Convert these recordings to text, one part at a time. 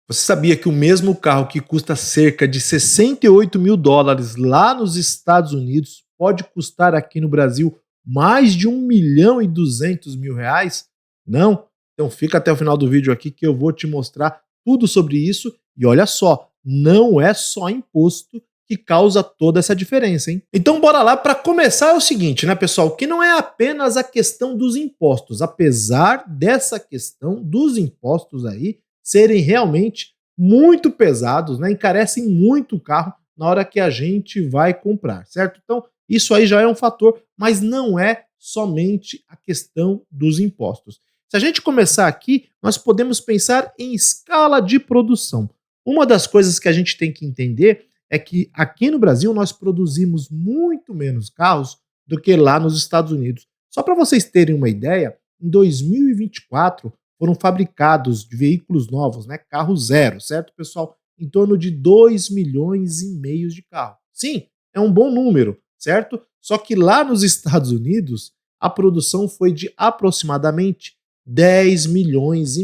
Você sabia que o mesmo carro que custa cerca de 68 mil dólares lá nos Estados Unidos pode custar aqui no Brasil mais de 1.200.000 reais? Não? Então fica até o final do vídeo aqui que eu vou te mostrar tudo sobre isso. E olha só, não é só imposto que causa toda essa diferença, hein? Então bora lá. Para começar é o seguinte, né, pessoal, que não é apenas a questão dos impostos, apesar dessa questão dos impostos aí serem realmente muito pesados, né? Encarecem muito o carro na hora que a gente vai comprar, certo? Então, isso aí já é um fator, mas não é somente a questão dos impostos. Se a gente começar aqui, nós podemos pensar em escala de produção. Uma das coisas que a gente tem que entender é que aqui no Brasil nós produzimos muito menos carros do que lá nos Estados Unidos. Só para vocês terem uma ideia, em 2024 foram fabricados de veículos novos, né, carro zero, certo, pessoal? Em torno de 2,5 milhões de carros. Sim, é um bom número, certo? Só que lá nos Estados Unidos a produção foi de aproximadamente 10,5 milhões.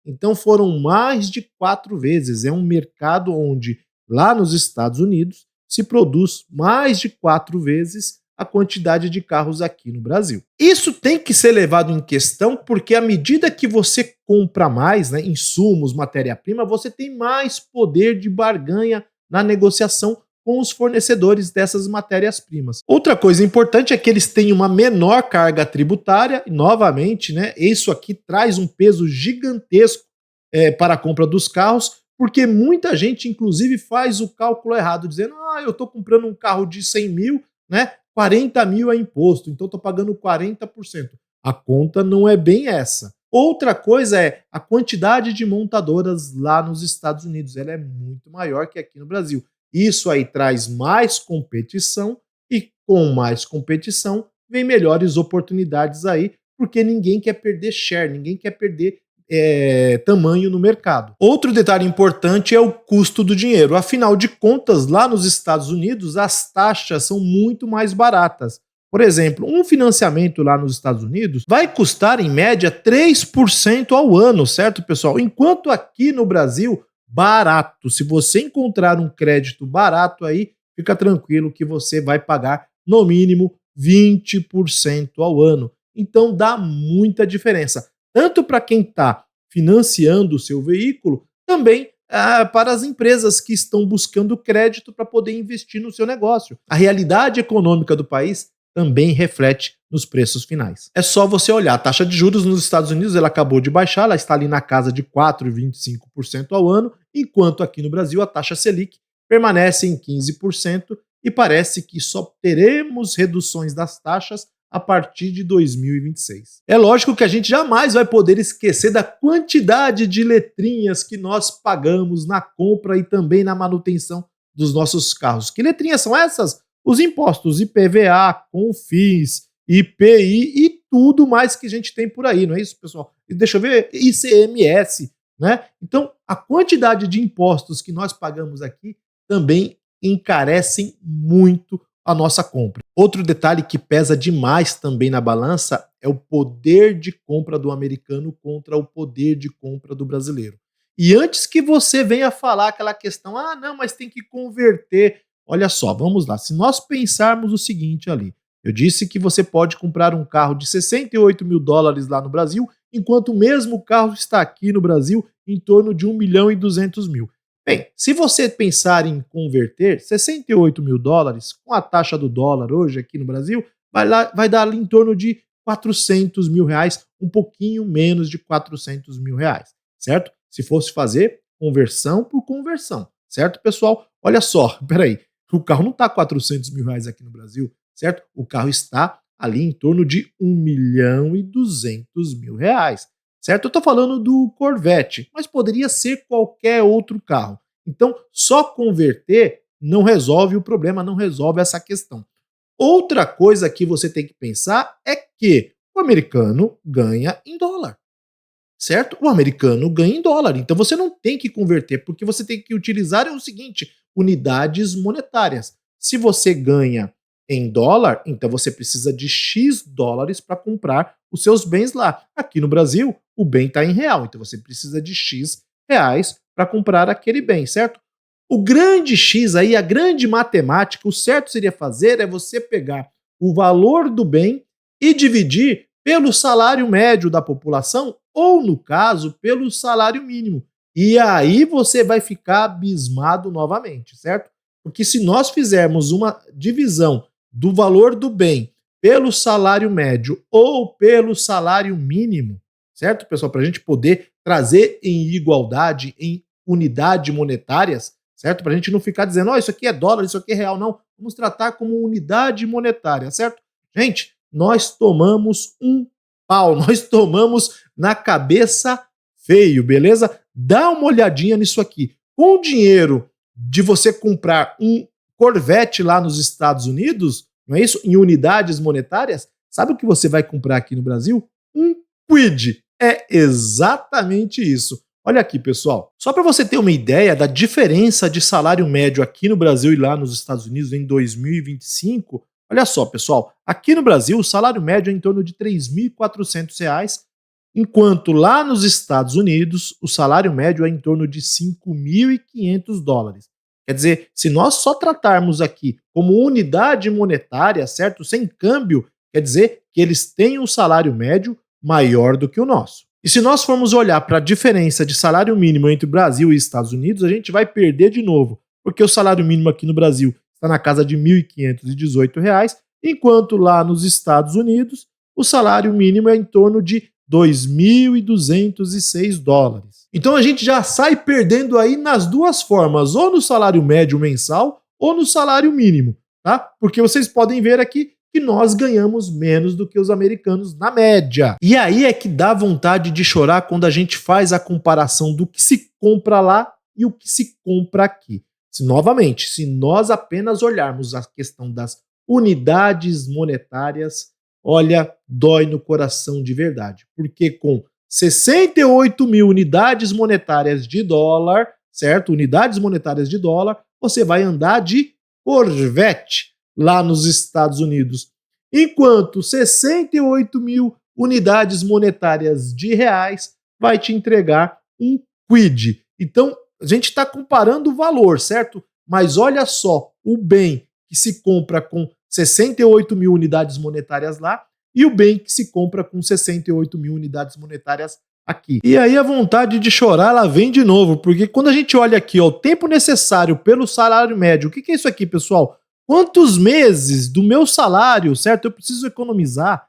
Então foram mais de 4 vezes. É um mercado onde lá nos Estados Unidos se produz mais de 4 vezes a quantidade de carros aqui no Brasil. Isso tem que ser levado em questão porque à medida que você compra mais, né, insumos, matéria-prima, você tem mais poder de barganha na negociação com os fornecedores dessas matérias-primas. Outra coisa importante é que eles têm uma menor carga tributária, e novamente, né, isso aqui traz um peso gigantesco para a compra dos carros, porque muita gente, inclusive, faz o cálculo errado, dizendo, eu estou comprando um carro de 100 mil, né, 40 mil é imposto, então estou pagando 40%. A conta não é bem essa. Outra coisa é a quantidade de montadoras lá nos Estados Unidos. Ela é muito maior que aqui no Brasil. Isso aí traz mais competição e com mais competição vem melhores oportunidades aí, porque ninguém quer perder share, ninguém quer perder tamanho no mercado. Outro detalhe importante é o custo do dinheiro. Afinal de contas, lá nos Estados Unidos, as taxas são muito mais baratas. Por exemplo, um financiamento lá nos Estados Unidos vai custar, em média, 3% ao ano, certo, pessoal? Enquanto aqui no Brasil, barato. Se você encontrar um crédito barato aí, fica tranquilo que você vai pagar, no mínimo, 20% ao ano. Então dá muita diferença. Tanto para quem está financiando o seu veículo, também para as empresas que estão buscando crédito para poder investir no seu negócio. A realidade econômica do país também reflete nos preços finais. É só você olhar, a taxa de juros nos Estados Unidos ela acabou de baixar, ela está ali na casa de 4,25% ao ano, enquanto aqui no Brasil a taxa Selic permanece em 15% e parece que só teremos reduções das taxas a partir de 2026. É lógico que a gente jamais vai poder esquecer da quantidade de letrinhas que nós pagamos na compra e também na manutenção dos nossos carros. Que letrinhas são essas? Os impostos IPVA, CONFINS, IPI e tudo mais que a gente tem por aí, não é isso, pessoal? E deixa eu ver, ICMS, né? Então, a quantidade de impostos que nós pagamos aqui também encarecem muito a nossa compra. Outro detalhe que pesa demais também na balança é o poder de compra do americano contra o poder de compra do brasileiro. E antes que você venha falar aquela questão, não, mas tem que converter. Olha só, vamos lá. Se nós pensarmos o seguinte ali, eu disse que você pode comprar um carro de 68 mil dólares lá no Brasil, enquanto o mesmo carro está aqui no Brasil em torno de 1.200.000. Bem, se você pensar em converter 68 mil dólares com a taxa do dólar hoje aqui no Brasil, vai dar ali em torno de 400 mil reais, um pouquinho menos de 400 mil reais, certo? Se fosse fazer conversão por conversão, certo, pessoal? Olha só, peraí, o carro não está 400 mil reais aqui no Brasil, certo? O carro está ali em torno de 1.200.000 reais. Certo? Eu estou falando do Corvette, mas poderia ser qualquer outro carro. Então, só converter não resolve o problema, não resolve essa questão. Outra coisa que você tem que pensar é que o americano ganha em dólar, certo? O americano ganha em dólar, então você não tem que converter, porque você tem que utilizar o seguinte, unidades monetárias. Se você ganha em dólar, então você precisa de X dólares para comprar os seus bens lá. Aqui no Brasil, o bem está em real, então você precisa de X reais para comprar aquele bem, certo? O grande X aí, a grande matemática, o certo seria fazer é você pegar o valor do bem e dividir pelo salário médio da população ou, no caso, pelo salário mínimo. E aí você vai ficar abismado novamente, certo? Porque se nós fizermos uma divisão do valor do bem pelo salário médio ou pelo salário mínimo, certo, pessoal? Para a gente poder trazer em igualdade, em unidade monetárias, certo? Para a gente não ficar dizendo, ó, isso aqui é dólar, isso aqui é real, não. Vamos tratar como unidade monetária, certo? Gente, nós tomamos um pau, nós tomamos na cabeça feio, beleza? Dá uma olhadinha nisso aqui. Com o dinheiro de você comprar um Corvette lá nos Estados Unidos, não é isso? Em unidades monetárias, sabe o que você vai comprar aqui no Brasil? Um Kwid. É exatamente isso. Olha aqui, pessoal. Só para você ter uma ideia da diferença de salário médio aqui no Brasil e lá nos Estados Unidos em 2025, olha só, pessoal. Aqui no Brasil, o salário médio é em torno de R$ 3.400, enquanto lá nos Estados Unidos, o salário médio é em torno de $5.500. Quer dizer, se nós só tratarmos aqui como unidade monetária, certo? Sem câmbio, quer dizer que eles têm um salário médio maior do que o nosso. E se nós formos olhar para a diferença de salário mínimo entre Brasil e Estados Unidos, a gente vai perder de novo, porque o salário mínimo aqui no Brasil está na casa de R$ 1.518, enquanto lá nos Estados Unidos o salário mínimo é em torno de R$ 2.206. Então a gente já sai perdendo aí nas duas formas, ou no salário médio mensal ou no salário mínimo, tá? Porque vocês podem ver aqui que nós ganhamos menos do que os americanos na média. E aí é que dá vontade de chorar quando a gente faz a comparação do que se compra lá e o que se compra aqui. Novamente, se nós apenas olharmos a questão das unidades monetárias, olha, dói no coração de verdade. Porque com 68 mil unidades monetárias de dólar, certo? Unidades monetárias de dólar, você vai andar de Corvette lá nos Estados Unidos. Enquanto 68 mil unidades monetárias de reais vai te entregar um Kwid. Então, a gente está comparando o valor, certo? Mas olha só, o bem que se compra com 68 mil unidades monetárias lá e o bem que se compra com 68 mil unidades monetárias aqui. E aí a vontade de chorar, ela vem de novo, porque quando a gente olha aqui, ó, o tempo necessário pelo salário médio, o que é isso aqui, pessoal? Quantos meses do meu salário, certo, eu preciso economizar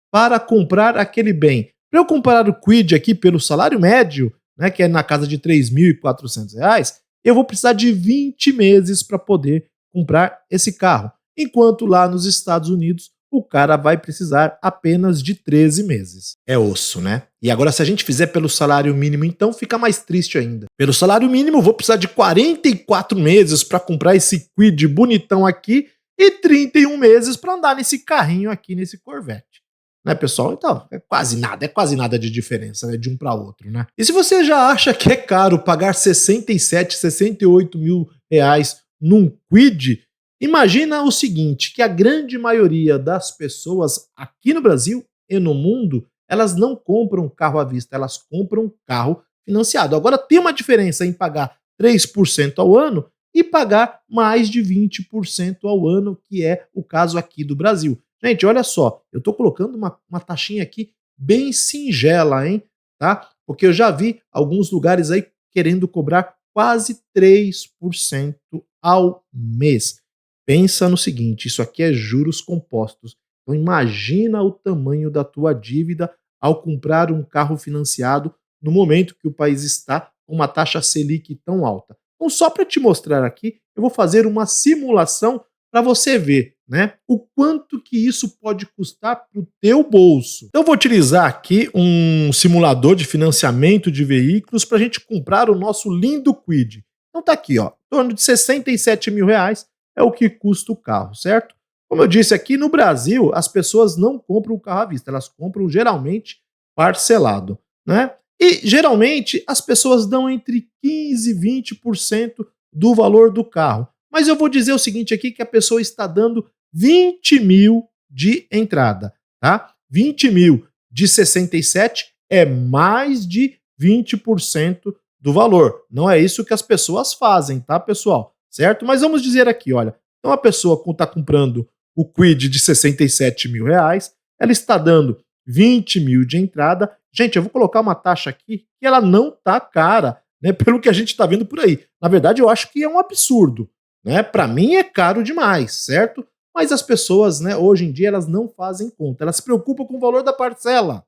para comprar aquele bem? Para eu comprar o Kwid aqui pelo salário médio, né, que é na casa de R$ 3.400, eu vou precisar de 20 meses para poder comprar esse carro. Enquanto lá nos Estados Unidos, o cara vai precisar apenas de 13 meses. É osso, né? E agora, se a gente fizer pelo salário mínimo, então fica mais triste ainda. Pelo salário mínimo, vou precisar de 44 meses para comprar esse Kwid bonitão aqui e 31 meses para andar nesse carrinho aqui, nesse Corvette. Né, pessoal? Então, é quase nada de diferença, né, de um para outro, né? E se você já acha que é caro pagar 67, 68 mil reais num Kwid, imagina o seguinte, que a grande maioria das pessoas aqui no Brasil e no mundo, elas não compram carro à vista, elas compram carro financiado. Agora tem uma diferença em pagar 3% ao ano e pagar mais de 20% ao ano, que é o caso aqui do Brasil. Gente, olha só, eu estou colocando uma taxinha aqui bem singela, hein? Tá? Porque eu já vi alguns lugares aí querendo cobrar quase 3% ao mês. Pensa no seguinte, isso aqui é juros compostos. Então imagina o tamanho da tua dívida ao comprar um carro financiado no momento que o país está com uma taxa Selic tão alta. Então só para te mostrar aqui, eu vou fazer uma simulação para você ver, né, o quanto que isso pode custar para o teu bolso. Então eu vou utilizar aqui um simulador de financiamento de veículos para a gente comprar o nosso lindo Kwid. Então tá aqui, ó, em torno de 67 mil reais é o que custa o carro, certo? Como eu disse aqui, no Brasil, as pessoas não compram o carro à vista, elas compram geralmente parcelado, né? E geralmente as pessoas dão entre 15% e 20% do valor do carro. Mas eu vou dizer o seguinte aqui, que a pessoa está dando 20 mil de entrada, tá? 20 mil de 67 é mais de 20% do valor. Não é isso que as pessoas fazem, tá, pessoal? Certo? Mas vamos dizer aqui, olha, então a pessoa está comprando o Quid de 67 mil reais, ela está dando 20 mil de entrada. Gente, eu vou colocar uma taxa aqui que ela não tá cara, né? Pelo que a gente está vendo por aí. Na verdade, eu acho que é um absurdo, né? Para mim é caro demais, certo? Mas as pessoas, né, hoje em dia, elas não fazem conta. Elas se preocupam com o valor da parcela,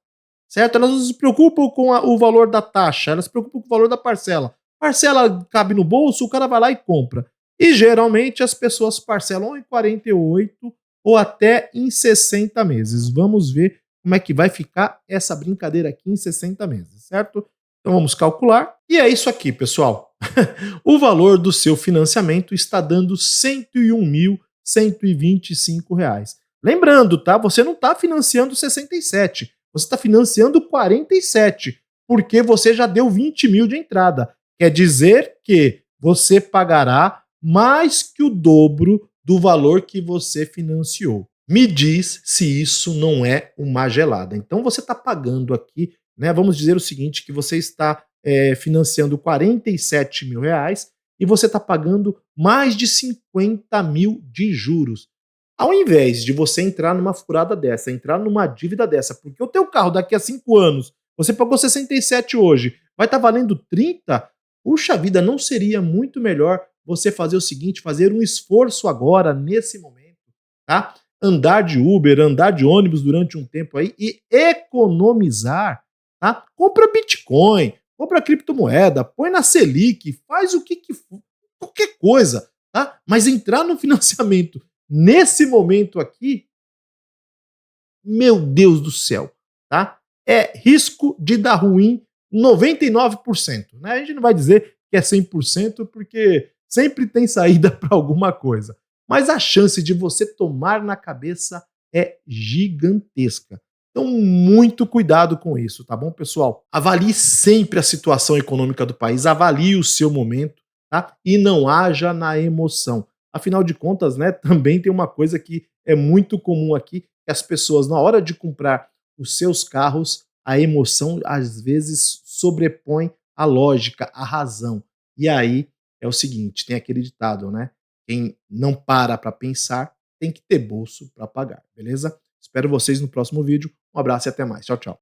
certo? Elas não se preocupam com o valor da taxa, elas se preocupam com o valor da parcela. Parcela cabe no bolso, o cara vai lá e compra. E geralmente as pessoas parcelam em 48 ou até em 60 meses. Vamos ver como é que vai ficar essa brincadeira aqui em 60 meses, certo? Então vamos calcular. E é isso aqui, pessoal. O valor do seu financiamento está dando R$ 101.125 reais. Lembrando, tá? Você não está financiando 67, você está financiando 47, porque você já deu 20 mil de entrada. Quer dizer que você pagará mais que o dobro do valor que você financiou. Me diz se isso não é uma gelada. Então você está pagando aqui, né? Vamos dizer o seguinte: que você está financiando 47 mil reais e você está pagando mais de 50 mil de juros. Ao invés de você entrar numa furada dessa, entrar numa dívida dessa, porque o teu carro daqui a 5 anos, você pagou 67 hoje, vai estar valendo 30, puxa vida, não seria muito melhor você fazer o seguinte, fazer um esforço agora, nesse momento, tá? Andar de Uber, andar de ônibus durante um tempo aí e economizar, tá? Compra Bitcoin, compra criptomoeda, põe na Selic, faz o que for, qualquer coisa, tá? Mas entrar no financiamento nesse momento aqui, meu Deus do céu, tá? É risco de dar ruim 99%, né? A gente não vai dizer que é 100% porque sempre tem saída para alguma coisa, mas a chance de você tomar na cabeça é gigantesca. Então, muito cuidado com isso, tá bom, pessoal? Avalie sempre a situação econômica do país, avalie o seu momento, tá? E não haja na emoção. Afinal de contas, né, também tem uma coisa que é muito comum aqui, que as pessoas, na hora de comprar os seus carros, a emoção às vezes sobrepõe a lógica, a razão. E aí é o seguinte, tem aquele ditado, né? Quem não para pensar tem que ter bolso para pagar, beleza? Espero vocês no próximo vídeo. Um abraço e até mais. Tchau, tchau.